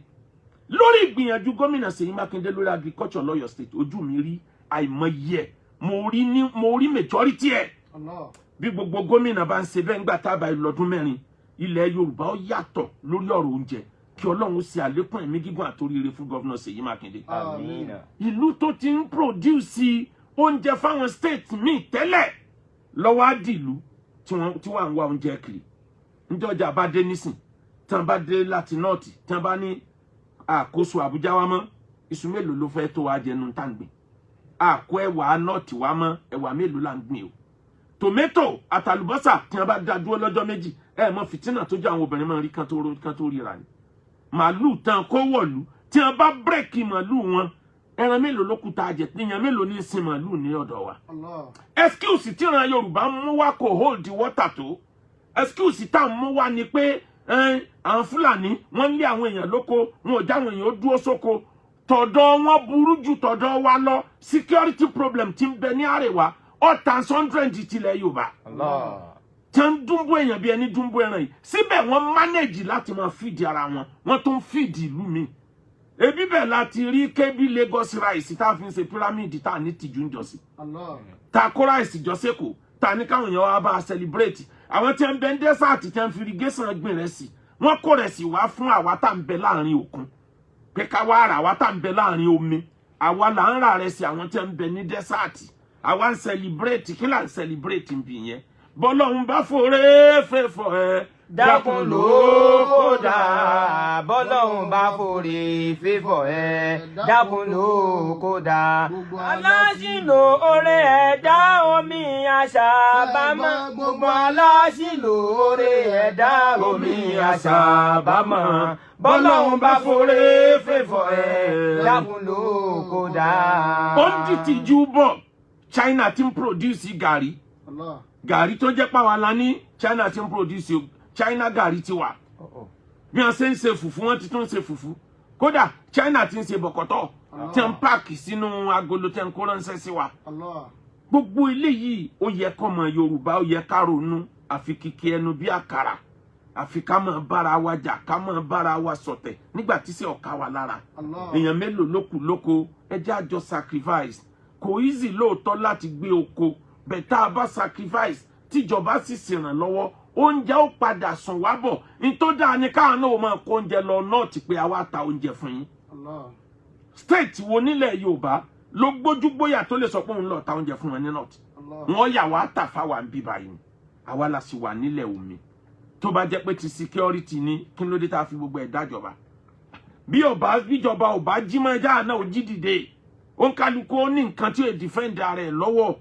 lórí ìgbìyànjú gómìnà Ṣèyí Mákindé lórí agriculture lọ́yọ̀ state ojú mi rí àìmọye ẹ̀ mo rí majority ẹ̀ bí gbogbo gómìnà bá ń ṣe bẹ́ẹ̀ ńgbà tábà lọ́dún mẹ́rin ilẹ̀ Yorùbá ó yàtọ̀ lórí ọ̀rọ̀ oúnjẹ kí Ọlọ́run ṣe àlékún ẹ̀mí gígùn àtoríire fún gómìnà Ṣèyí Mákindé. Àmín. Ìlú tó ti ń produce oúnjẹ fáwọn state míì tẹ́lẹ̀ lọ́wọ́ àdìlú tí wọ́n ń wá oúnjẹ kiri níjọ́ ọjà bá dé nísìn tí wọ́n bá dé láti nọ́ọ̀tì tí wọ́n bá ní àkóso Àbújá wa mọ́ iṣu mélòó ló fẹ́ tó wá jẹnu tá ń gbìn àkó ẹ̀wà nọ́ọ̀tì wa mọ́ ẹ̀wà mélòó là ń gbìn o tòmẹ́tò àtàlùbọ́sà tí wọ́n bá dá dúró lọ́jọ́ méjì mọ fìtínà tó jẹ́ àwọn obìnrin máa rí kan tó ríra ni màálù tán kó wọ̀lú tí wọ́n bá bírèkì màálù wọn ẹran mélòó ló kù tá a jẹ níyàn mélòó ní sin màálù ní ọ̀dọ̀ wa excuse tí ìran Yorùbá mú wá kò hold water tó excuse tá à ń mú wá ni pé àwọn Fúlàní wọ́n lé àwọn èèyàn lóko wọn ò já àwọn èèyàn ó dúró sóko tọ̀dọ̀ wọn burú jù tọ̀dọ̀ wa lọ security problem tí ń bẹ ní àríwá ọ̀tàn 100 tilẹ̀ Yorùbá tí ń dúnbó èèyàn bí ẹni dúnbó ẹran yìí síbẹ̀ wọ́n manage láti máa fìdí ara wọn wọ́n tún fìdí ìlú mi ebi bẹ́ẹ̀ láti rí kébí Lagos rice tá a fi ń ṣe pyramid tá a ní tìjú ń jọ́sí tá a kó rice jọ́sẹ́kù tá a ní káwọn èèyàn wá bá a celebrate àwọn tí ń bẹ ń dẹ́sàtì tí ń fi irrigation gbìn rẹ̀ sí wọ́n kó rẹ̀ sí wá fún àwa tá ń bẹ láàrin òkun pé ká wá rà àwa tá ń bẹ láàrin omi àwa là ń rà rẹ̀ sí àwọn tí ń bẹ ní dẹ́sàtì àwa ń celebrate kí là ń celebrate ń bì yẹn bọ́lọ́hun bá fòrè fẹ́fọ́ ẹ dákun ló kódà bọ́lọ́hun bá fòrè fẹ́fọ́ ẹ dákun ló kódà aláṣìlò oore ẹ̀dá omi àṣàbámọ̀ gbogbo aláṣìlò oore ẹ̀dá omi àṣàbámọ̀ bọ́lọ́hun bá fòrè fẹ́fọ́ ẹ dákun ló kódà. ó ń dìtìjú bọ̀ China ti ń produce gàrí tó jẹ́ pàwọn la ní China ti ń produce China gàrí ti wà bí wọ́n ṣe ń ṣe fùfú wọ́n ti tún ṣe fùfú kódà China ti ń ṣe bọ̀kọ̀tọ̀ tí ń páàkì sínú agolo tí ń kó ránṣẹ́ sí wa gbogbo eléyìí ó yẹ kọ́mọ Yorùbá ó yẹ ká ronú àfi kìkì ẹnu bí àkàrà àfi ká máa bára wa jà ká máa bára wa ṣọ̀tẹ̀ nígbà tí sì ọ̀ka wa lára èèyàn mélòó ló kù lóko ẹ jẹ́ àjọ sacrifice kò easy lóòótọ́ láti gbé oko bẹ̀tà bá sacrifice tíjọba sì ṣèrànlọ́wọ́ oúnjẹ ó padà sùn wá bọ̀ ní tó dáa ní káwọn náà máa kó oúnjẹ lọ nọ́ọ̀tì pé àwa ta oúnjẹ fún yín state wo nílẹ̀ Yorùbá ló gbójúgbóyà tó lè sọ pé òun lọ ta oúnjẹ fún wọn ní nọ́ọ̀tì wọ́n yà wá tà fáwa ń bí báyìí àwa la sì wà nílẹ̀ omi tó bá jẹ́ pé ti security ní kí ló dé tá a fi gbogbo ẹ̀ dájọba bíjọba ò bá jí mọ́ ẹja náà ò jí dìde ó ń kálukú ó ní nǹkan tí ó defend ara ẹ̀ lọ́wọ́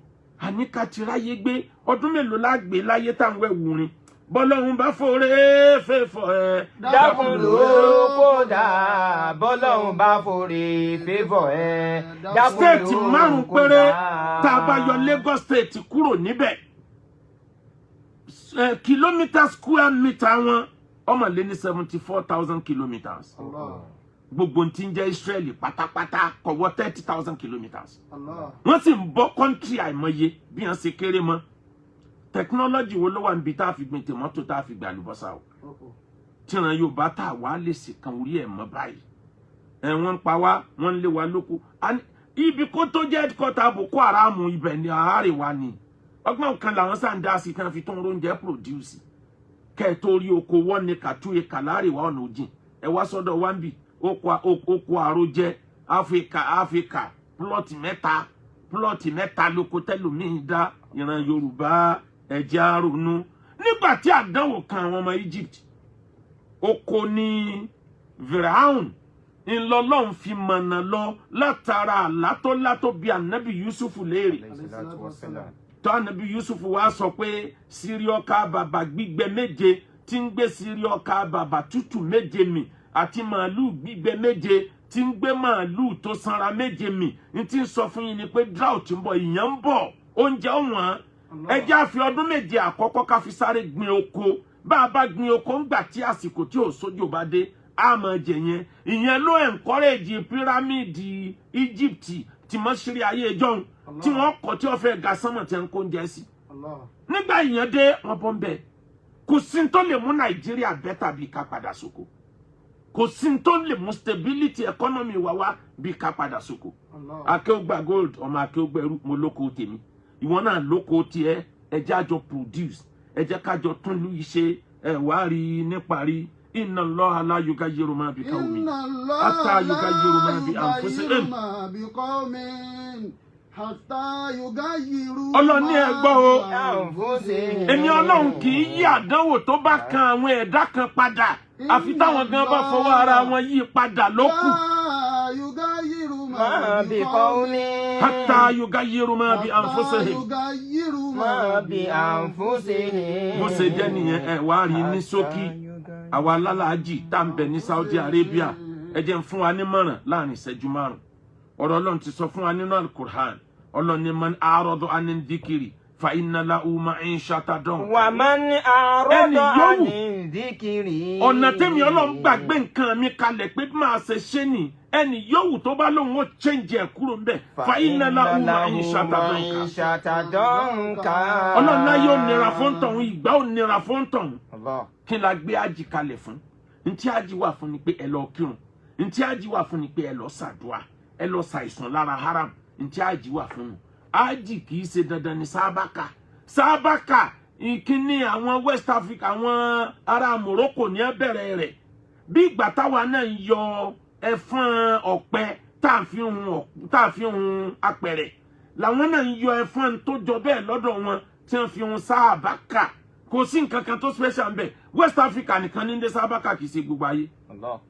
àníkà ti ráyé gbé ọdún mélòó lágbé láyé táwọn ẹ̀wù rin bọ́lọ́hun bá fòrè fẹ́fọ́ ẹ dákun ló kódà bọ́lọ́hun bá fòrè fẹ́fọ́ ẹ dákun ló kódà. state márùn péré tá a bá yọ Lagos state kúrò níbẹ̀ kìlómítà square meter wọn ọmọ lé ní 74,000 kilometers gbogbo tí ń jẹ́ Israeli pátápátá kò wọ 30,000 kilometers wọ́n sì ń bọ́ kọ́ńtì àìmọye bí wọ́n ṣe kéré mọ́ technology wo ló wà níbi tá a fi gbin tòmátò tá a fi gbà àlùbọ́sà o tíran Yorùbá tá a wá lè ṣe kan orí ẹ̀ mọ́ báyìí wọ́n ń pa wá wọ́n ń lé wa lóko ibi kó tó jẹ́ headquarter Boko Haram ibẹ̀ ni àárẹ̀wá ni ọgbọ́n kan làwọn sáà ń dá sí kan fi tó ń róúnjẹ produce kẹ́ẹ̀ tó rí oko wọ́n ní kàtúyè kàlárẹ̀wá ọ̀nà òjìn ẹ wá sọ́dọ̀ wá ń bì oko àròjẹ Áfíríkà plọ̀tì mẹ́ta lóko tẹ́lòmíì dá ìran Yorùbá ẹ̀jẹ̀ àrònú nígbà tí àdánwò kan àwọn ọmọ Egypt oko ní Firaun ńlọlọ́run fi mọ̀nà lọ látara àlátó bí ànábì Yusuf léèrè tó ànábì Yusuf wá sọ pé sírí ọkà bàbà gbígbẹ méje tí ń gbé sírí ọkà bàbà tútù méje mì àti màálù gbígbẹ méje tí ń gbé màálù tó sanra méje mì ní tí ń sọ fún yín ni pé drought ń bọ̀ ìyẹn ń bọ̀ oúnjẹ ọ̀wọ́n ẹjẹ́ àfi ọdún méje àkọ́kọ́ ká fi sáré gbin oko bá a bá gbin oko ńgbà tí àsìkò tí ò sójò bá dé a máa jẹ yẹn ìyẹn ló encourage pírámìdì Egypt tí mọ́ṣírí ayé ìjọ́un tí wọ́n kọ́ tí wọ́n fẹ́ ga sánmọ̀ tí wọ́n kó oúnjẹ sí nígbà ìyẹn dé wọ́n bọ́ ń bẹ̀ kò sí tó lè mú Nàìjíríà bẹ́tà bí ká padà sóko kò sí tó lè mú stability economy wa wá bí ká padà sóko akéwògbà gold ọmọ akéwògbà ẹrú mo lóko tèmi ìwọ náà lóko tiẹ̀ ẹ jẹ́ àjọ produce ẹ jẹ́ kájọ tún lù iṣẹ́ ẹ wá rí níparí inna Allaha la yughayyiru ma bi qawmin hatta yughayyiru ma bi anfusihim hatta yugayiru Ọlọ́run ní ẹ gbọ́ o. أنفسهم Èmi Ọlọ́run kì í yí àdánwò tó bá kan àwọn ẹ̀dá kan padà àfi táwọn gan bá fọwọ́ ara wọn yí padà lókù. yugayiru ما بقوم Hatta yugayiru ma bi anfusihim. yugayiru ما بأنفسهم Bó ṣe jẹ́ nìyẹn ẹ wá rí ní ṣókí. Àwa alálàájì tá ń bẹ ní Saudi Arabia ẹ jẹ́ ń fún wa nímọ̀ràn láàrin ìṣẹ́jú márùn. Ọ̀rọ̀ Ọlọ́run ti sọ fún wa nínú Al-Qur'an. Ọlọ́run ní man a'rada 'ani dhikri fa inna lahu ma'ishatan danka. ومن أعرض Ẹni عن yòówù ذكري ọ̀nà tẹ́mi Ọlọ́run gbàgbé nǹkan mi kalẹ̀ pé máa ṣe ṣe ni ẹni yòówù tó bá lóun ó change ẹ̀ kúrò ńbẹ̀ fa inna lahu ma'ishatan danka. معيشة ضنكا Ọlọ́run náà yóò nira fún tọ̀hún ìgbà ò nira fún tọ̀hún. الله Kí la gbé ájì kalẹ̀ fún? Ntí ájì wà fún ni pé ẹ lọ kírun. Ntí ájì wà fún ni pé ẹ lọ ṣàdúà. Ẹ lọ ṣàìsàn lára haram. Ntí ájì wà fún nu. Ájì kì í ṣe dandan ní sábàkà. Sábàkà ìkíní àwọn West Africa àwọn ará Morocco ní ẹ bẹ̀rẹ̀ rẹ̀. Bí ìgbà táwa náà ń yọ ẹ̀fọn ọ̀pẹ tá a fi hun apẹ̀rẹ̀. Làwọn náà ń yọ ẹ̀fọn tó jọ bẹ́ẹ̀ lọ́dọ̀ wọn tí wọ́n fi hun sábàkà. Kò sí nǹkan kan tó special ń bẹ. West Africa nìkan ní ndé sábàkà kì í ṣe gbogbo ayé. الله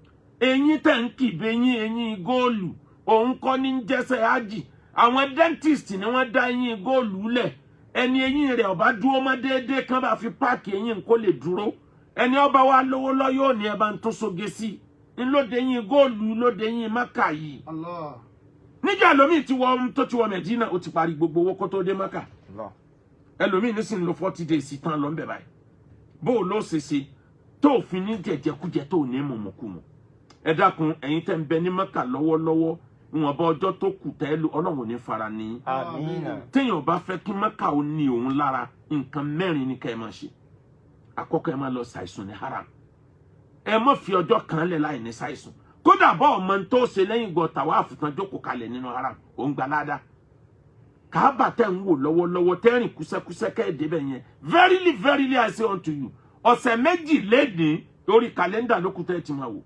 Eyín tẹ̀ ń kìbe eyín góòlù òun kọ́ ní jẹ́sẹ̀ ájì. Àwọn dentist ni wọ́n dá eyín góòlù lẹ̀. Ẹni eyín rẹ̀ ọba dúró mọ́ déédéé kan bá fi páàkì eyín kó lè dúró. Ẹni ọba wa lówó lọ yóò ní ẹ bá ń tún soge sí. Ńlóde eyín góòlù lóde eyín Mákà yìí. Allah. Níjà ẹlòmíì tó ti wọ Mẹ̀dínà ó ti parí gbogbo owó kó tó dé Mákà. الله Ẹlòmíì nísìnyí lo 40 days tán lọ ń bẹ̀ báyìí. Bó o ló ṣe tó òfin ní jẹjẹkújẹ tó ní mọ̀mọ́kùmọ̀. Ẹ dákun ẹ̀yin tẹ́ ń bẹ ní Mákà lọ́wọ́lọ́wọ́ ìwọ̀nba ọjọ́ tó kù tẹ́ lu Ọlọ́run ní fara ní. آمين Téèyàn bá fẹ́ kí Mákà ó ní òun lára nǹkan mẹ́rin ní ká ẹ máa ṣe. Àkọ́kọ́ ẹ máa lọ ṣàìsùn ní haram. Ẹ má fi ọjọ́ kan lẹ̀ láì ní ṣàìsùn. Kódà bọ́ ọmọ tó ṣe lẹ́yìn gbọ́ tàwáàfù tán jókòó kalẹ̀ nínú haram òun gba ládàá. Kaaba tẹ́ ń wò lọ́wọ́lọ́wọ́ tẹ́rìn kúsẹ́kúsẹ́ kẹ́ẹ̀dé bẹ̀ yẹn. Verily I say unto you. Ọ̀sẹ̀ méjì léde lórí kàlẹ́ndà lókùtẹ́ ti máa wò.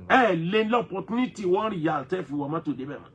Ẹ lè ní opportunity wọ́n rí ya tẹ́ fi wọ mọ́tò débẹ̀ mọ́.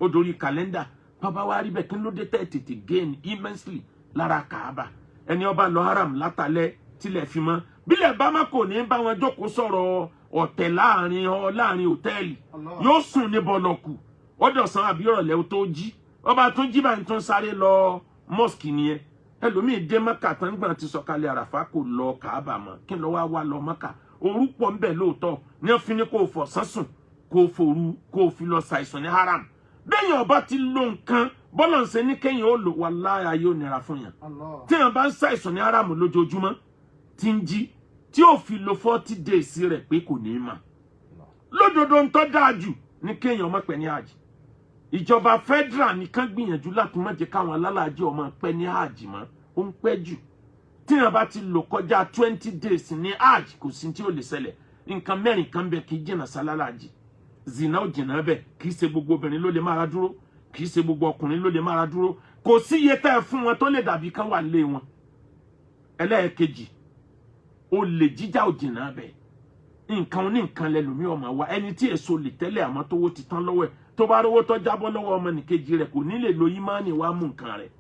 Ó dorí kàlẹ́ndà. Bàbá wa rí bẹ́ẹ̀ kí ló dé tẹ́ tètè gain immensely lára Kaaba. Ẹni ọba lọ haram látàlẹ́ tilẹ̀ fi mọ́. Bílẹ̀ bá má kò ní bá wọn jókòó sọ̀rọ̀ ọ̀tẹ̀ láàrin hòtẹ́ẹ̀lì. Yóò sùn ní bọ̀lọ̀kù. Ọ̀dọ̀sán àbí ìrọ̀lẹ́ ó tó jí. Ọba tún jí báyìí tún sáré lọ mosque nìyẹn. Ẹlòmíì dé Mákà tán gbọ́n ti sọ̀kalẹ̀ Àràfá kò lọ Kaaba mọ́. Kí ló wá lọ Mákà? Orúpọ̀ ń bẹ lóòótọ́ ní wọ́n fi ní kó fọ̀ sánsùn kó forú kó fi lọ ṣàìsàn ní haram. Bẹ́ẹ̀yàn ọba ti lo nǹkan bọ́lọ̀ ń ṣe ní kẹ́yìn ó lò wallahi ayé ò nira fún yàn. Tí yàn bá ń ṣàìsàn ní haram lójoojúmọ́ tí ń jí tí ó fi lo 40 days rẹ̀ pé kò ní mà. Lódodo ń tọ́ dáa jù ní kẹ́yìn ọmọ pẹ̀ ní àjì. Ìjọba federal nìkan gbìyànjú láti má jẹ́ káwọn alálàájì ọmọ pẹ́ ní hajj mọ́ ó ń pẹ́ jù tí wọ́n bá ti lò kọjá 20 days ní hajj kò sí tí ó lè ṣẹlẹ̀ nǹkan mẹ́rin kan bẹ kì í jìnnà sálálàájì zina ó jìnnà bẹ kì í ṣe gbogbo obìnrin ló lè mára dúró kì í ṣe gbogbo ọkùnrin ló lè mára dúró kò sí iye tẹ́ ẹ fún wọn tó lè dàbí kan wà lé wọn. Ẹlẹ́ẹ̀kejì olè jíjà ó jìnnà bẹ nǹkan ní nǹkan lẹ́lòmí ọmọ wa ẹni tí èso lè tẹ́lẹ̀ àmọ́ tówó ti tán lọ́wọ́ ẹ̀ tó bá rówó tó jábọ́ lọ́wọ́ ọmọ nìkejì rẹ̀ kò ní lè lo ìmánì wá mú nǹkan rẹ̀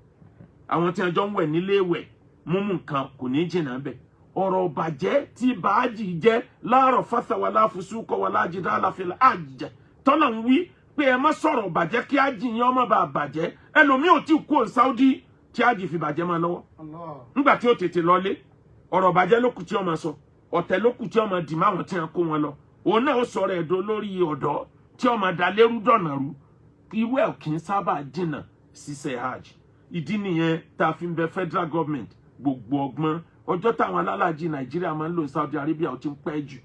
àwọn tí wọ́n jọ ń wẹ̀ nílé ìwẹ̀ mú nǹkan kò ní jìnnà bẹ̀ ọ̀rọ̀ bàjẹ́ tí bàájì jẹ́ láàrọ̀ fásawà láfusúkọ wà láàjìdá àlàfẹ́lá àjìjẹ tọ́nà ń wí pé ẹ má sọ̀rọ̀ bàjẹ́ kí ájì yẹn ọmọ bá bàjẹ́ ẹlòmíì ò tí kú Saudi tí ájì fi bàjẹ́ máa lọ́wọ́ nígbà tí ó tètè lọlé ọ̀rọ̀ bàjẹ́ ló kù tí ọmọ sọ ọ̀tẹ̀ ló kù tí ọmọ dì máwọn tí wọ́n kó wọn lọ òun náà ó sọ̀rọ̀ ẹ̀dọ́ lórí ọ̀dọ́ tí ọmọ dalérú dọ̀nàrú irú ẹ̀ kì í sábà jìnnà ṣiṣẹ́ hajj ìdí nìyẹn tá a fi ń bẹ federal government gbogbo ọgbọ́n ọjọ́ táwọn alálàájì Nàìjíríà máa ń lò Saudi Arabia ó ti ń pẹ́ jù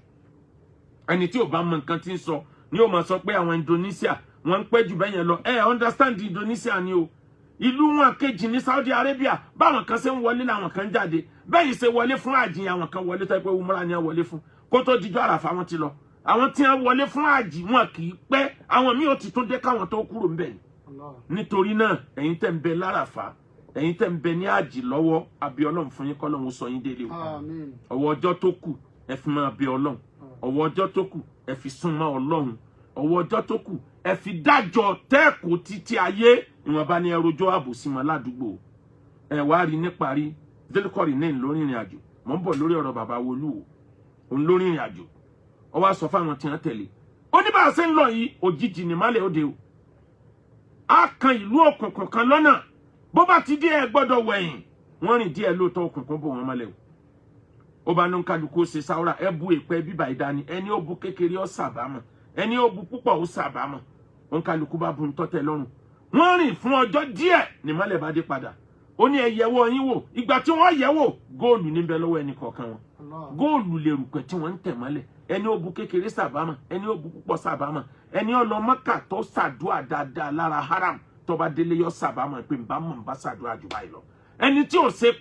ẹni tí ò bá mọ nǹkan tí ń sọ ni ó máa sọ pé àwọn Indonesia wọ́n ń pẹ́ jù bẹ́yẹn lọ understand Indonesia ni o ìlú wọn kejì ní Saudi Arabia báwọn kan ṣe ń wọlé làwọn kan jáde bẹ́yìn ṣe wọlé fún àjì àwọn kan wọlé tó pé umrah ni wọ́n wọlé fún kó tó dijọ́ àràfà wọn ti lọ àwọn tí wọ́n wọlé fún àjì wọn kì í pẹ́ àwọn míì ó ti tún dé káwọn tó kúrò ń bẹ̀ ni nítorí náà ẹ̀yin tẹ́ ń bẹ láràfà ẹ̀yin tẹ́ ń bẹ ní àjì lọ́wọ́ àbí Ọlọ́run fún yín kọ́ lọ́hún sọ yín délé o ọwọ́ ọjọ́ tó kù ẹ fi máa bẹ Ọlọ́run ọwọ́ ọjọ́ tó kù ẹ fi súnmọ́ Ọlọ́run ọwọ́ ọjọ́ tó kù ẹ fi dájọ́ tẹ́ẹ̀kù títí ayé ìwọ̀nba ni ẹrọjọ́ àbòsí mọ́ ládùúgbò ẹ wá rí níparí délùkọ́rì náà lórí ìrìn àjò mò ń bọ̀ lórí ọ̀rọ̀ bàbá Wolú òun lórí ìrìn àjò ó wá sọ fáwọn tí wọ́n tẹ̀lé ó ní bá a ṣe ń lọ yìí òjijì ní málẹ̀ òde o a kan ìlú òkùnkùn kan lọ́nà bó bá ti dé ẹ gbọ́dọ̀ wẹ̀yìn wọ́n rìn díẹ̀ lóòótọ́ òkùnkùn bò wọ́n mọ́lẹ̀ o ó bá ní kálukú ṣe sáwúrà ẹ bu èpè bíbà ìdání ẹni ó bu kékeré ó sàbámọ̀ ẹni ó bu púpọ̀ ó sàbámọ̀ wọn kálukú bá bu ntọ́tẹ̀ lọ́rùn wọ́n rìn fún ọjọ́ díẹ̀ ní mọ́lẹ̀ bá dé padà ó ní ẹ yẹ̀wò yín wò ìgbà tí wọ́n yẹ̀wò góòlù níbẹ̀ lọ́wọ́ ẹnì kọ̀ọ̀kan wọn góòlù lèrùpẹ̀ tí wọ́n ń tẹ̀ mọ́lẹ̀ ẹni ó bu kékeré sàbámọ̀ ẹni ó bu púpọ̀ sàbámọ̀ ẹni ó lọ Mọ́kà tó ṣàdúà dáadáa lára haram tó bá délé yọ sàbámọ̀ pé nbá mọ̀ nbá ṣàdúà jù báyìí lọ ẹni tí ò ṣe pẹ́